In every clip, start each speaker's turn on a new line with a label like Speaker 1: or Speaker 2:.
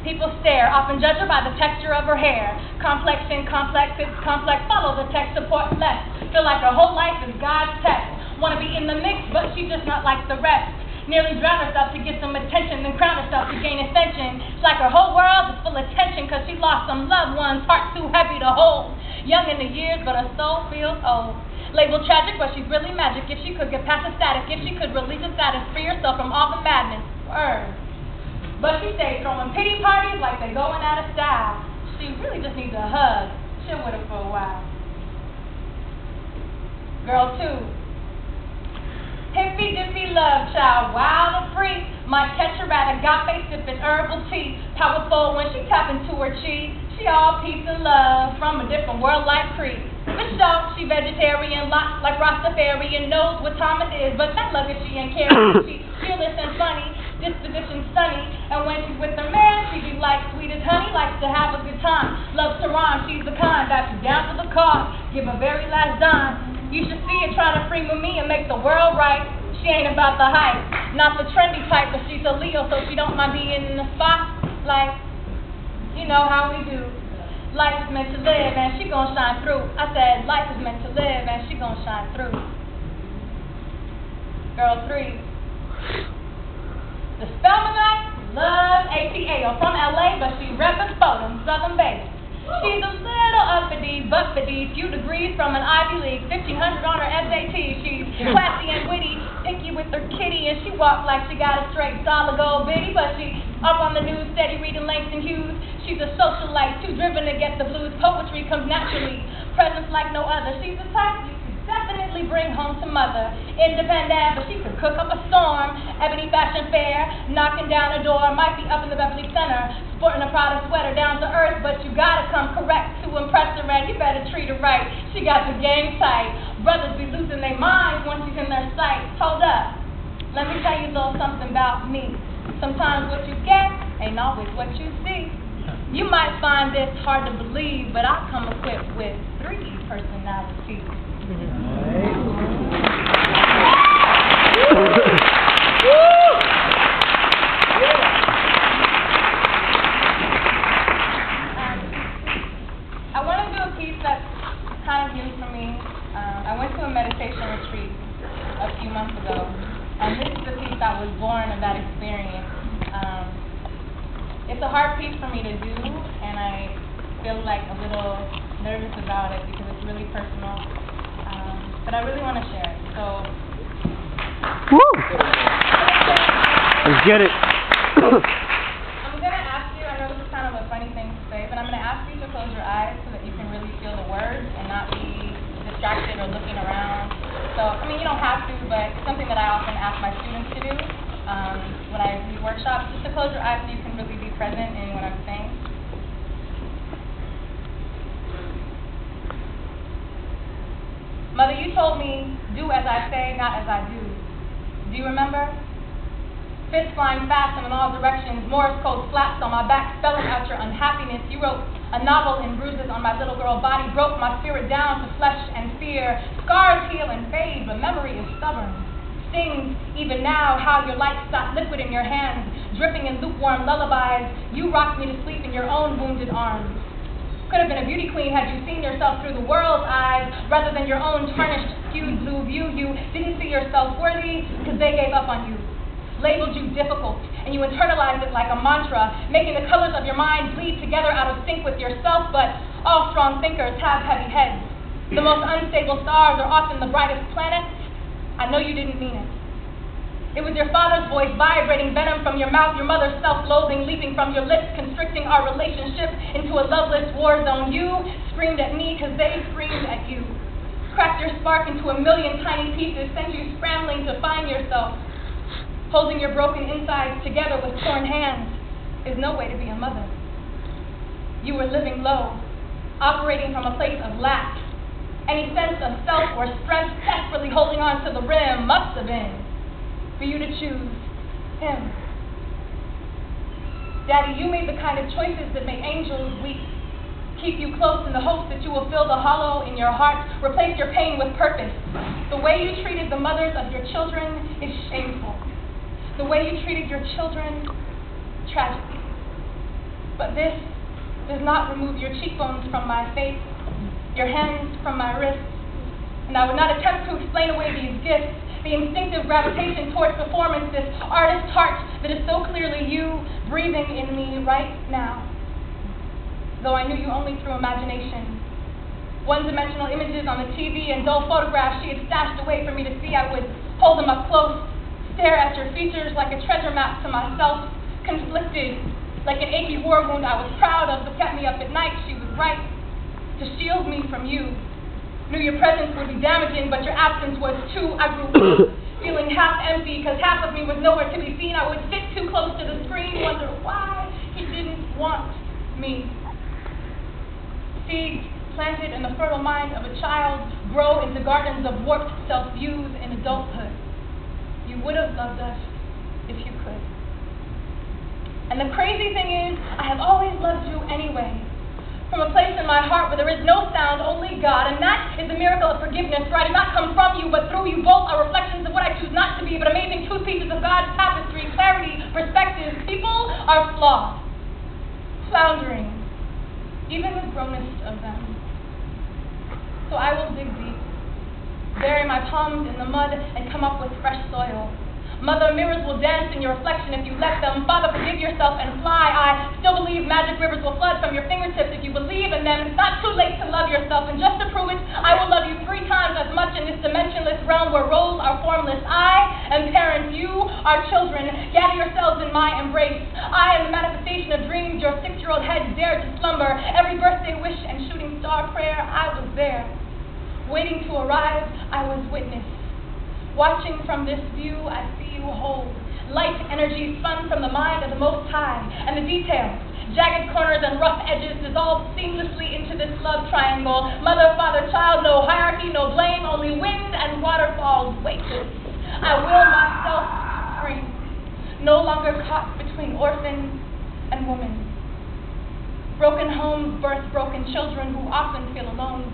Speaker 1: People stare, often judge her by the texture of her hair. Complexion, complex, it's complex, follow the tech support less. Feel like her whole life is God's test. Wanna be in the mix, but she's just not like the rest. Nearly drown herself to get some attention, then crown herself to gain ascension. It's like her whole world is full of tension, cause she lost some loved ones, heart too heavy to hold. Young in the years, but her soul feels old. Labeled tragic, but she's really magic. If she could get past the static, if she could release the status, free herself from all the madness. Word. But she stayed throwing pity parties like they going out of style. She really just needs a hug. Chill with her for a while. Girl 2. Hippie dippy love child, wild and free. Might catch her at agape sipping herbal tea. Powerful when she tap into her chi. She all peace and love from a different world like Cree. But she vegetarian, lots like Rastafarian, knows what time it is, but that luggage she ain't carrying. She fearless and funny, disposition sunny, and when she's with her man, she be like sweet as honey, likes to have a good time. Loves to rhyme, she's the kind that's down to the car, give her very last dime. You should see her trying to free with me and make the world right. She ain't about the hype, not the trendy type, but she's a Leo, so she don't mind being in the spot, like, you know how we do. Life is meant to live and she gon' shine through. I said life is meant to live and she gon' shine through. Girl 3. The Spelmanite loves ATL. From LA, but she reppin' for them Southern based. She's a little uppity, buffety, few degrees from an Ivy League, 1,500 on her SAT. She's classy and witty, picky with her kitty, and she walks like she got a straight solid gold biddy, but she up on the news, steady reading Langston Hughes. She's a socialite, too driven to get the blues. Poetry comes naturally, presence like no other. She's the type you could definitely bring home to mother. Independent, but she could cook up a storm. Ebony fashion fair, knocking down a door. Might be up in the Beverly Center, sporting a Prada sweater, down to earth, but you gotta come correct to impress her, and you better treat her right. She got the game tight. Brothers be losing their minds once she's in their sight. Hold up, let me tell you a little something about me. Sometimes what you get ain't always what you see. You might find this hard to believe, but I come equipped with 3 personalities. I want to do a piece that's kind of new for me. I went to a meditation retreat a few months ago, and this is the piece that was born of that experience. It's a hard piece for me to do, and I feel like a little nervous about it because it's really personal, but I really want to share it. So,
Speaker 2: woo! Let's get it.
Speaker 1: I'm going to ask you, I know this is kind of a funny thing to say, but I'm going to ask you to close your eyes so that you can really feel the words and not be distracted or looking around. So, I mean, you don't have to, but it's something that I often ask my students to do when I do workshops, just to close your eyes so you can really be present in what I'm saying. Mother, you told me, do as I say, not as I do. Do you remember? Fists flying fast and in all directions, Morse code slaps on my back, spelling out your unhappiness. You wrote a novel in bruises on my little girl body, broke my spirit down to flesh and fear. Scars heal and fade, but memory is stubborn. Stings, even now, how your light stopped liquid in your hands, dripping in lukewarm lullabies. You rocked me to sleep in your own wounded arms. Could have been a beauty queen had you seen yourself through the world's eyes, rather than your own tarnished, skewed blue view. You didn't see yourself worthy, because they gave up on you. Labeled you difficult, and you internalized it like a mantra, making the colors of your mind bleed together out of sync with yourself, but all strong thinkers have heavy heads. The most unstable stars are often the brightest planets. I know you didn't mean it. It was your father's voice vibrating venom from your mouth, your mother's self-loathing leaping from your lips, constricting our relationship into a loveless war zone. You screamed at me because they screamed at you. Cracked your spark into a million tiny pieces, sent you scrambling to find yourself. Holding your broken insides together with torn hands is no way to be a mother. You were living low, operating from a place of lack. Any sense of self or strength desperately holding on to the rim must have been for you to choose him. Daddy, you made the kind of choices that make angels weep. Keep you close in the hopes that you will fill the hollow in your heart, replace your pain with purpose. The way you treated the mothers of your children is shameful. The way you treated your children, tragic. But this does not remove your cheekbones from my face, your hands from my wrists, and I would not attempt to explain away these gifts, the instinctive gravitation towards performance, this artist's heart that is so clearly you breathing in me right now. Though I knew you only through imagination. One-dimensional images on the TV and dull photographs she had stashed away for me to see, I would hold them up close, stare at your features like a treasure map to myself, conflicted, like an achy war wound I was proud of but kept me up at night. She was right to shield me from you. Knew your presence would be damaging, but your absence was too. I grew feeling half empty because half of me was nowhere to be seen. I would sit too close to the screen, wonder why he didn't want me. Seeds planted in the fertile mind of a child grow into gardens of warped self-views in adulthood. You would have loved us if you could. And the crazy thing is, I have always loved you anyway. From a place in my heart where there is no sound, only God. And that is the miracle of forgiveness, for I did not come from you, but through you. Both are reflections of what I choose not to be, but amazing two pieces of God's tapestry, clarity, perspective. People are flawed, floundering, even the grownest of them. So I will dig deep, bury my palms in the mud, and come up with fresh soil. Mother, mirrors will dance in your reflection if you let them. Father, forgive yourself and fly. I still believe magic rivers will flood from your fingertips if you believe in them. It's not too late to love yourself, and just to prove it, I will love you 3 times as much in this dimensionless realm where roles are formless. I am parent, you are children. Gather yourselves in my embrace. I am the manifestation of dreams your 6-year-old head dared to slumber. Every birthday wish and shooting star prayer, I was there. Waiting to arrive, I was witness. Watching from this view, I see you hold. Light energy spun from the mind of the Most High, and the details, jagged corners and rough edges dissolved seamlessly into this love triangle. Mother, father, child, no hierarchy, no blame, only wind and waterfalls. Weightless, I will myself free, no longer caught between orphan and woman. Broken homes birth broken children who often feel alone.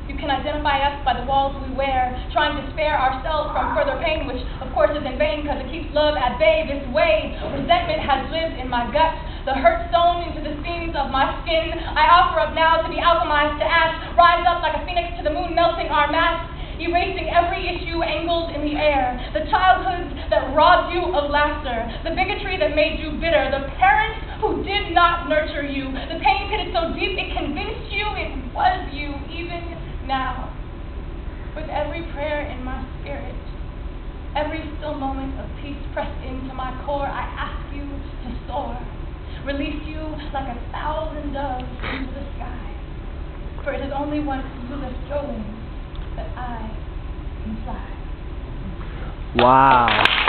Speaker 1: You can identify us by the walls we wear, trying to spare ourselves from further pain, which of course is in vain because it keeps love at bay this way. Resentment has lived in my gut, the hurt sewn into the seams of my skin. I offer up now to be alchemized to ash, rise up like a phoenix to the moon, melting our mass, erasing every issue angled in the air. The childhoods that robbed you of laughter, the bigotry that made you bitter, the parents who did not nurture you, the pain pitted so deep it convinced you it was you, even now. With every prayer in my spirit, every still moment of peace pressed into my core, I ask you to soar, release you like 1,000 doves into the sky. For it is only once you lift your wings that I can fly.
Speaker 2: Wow.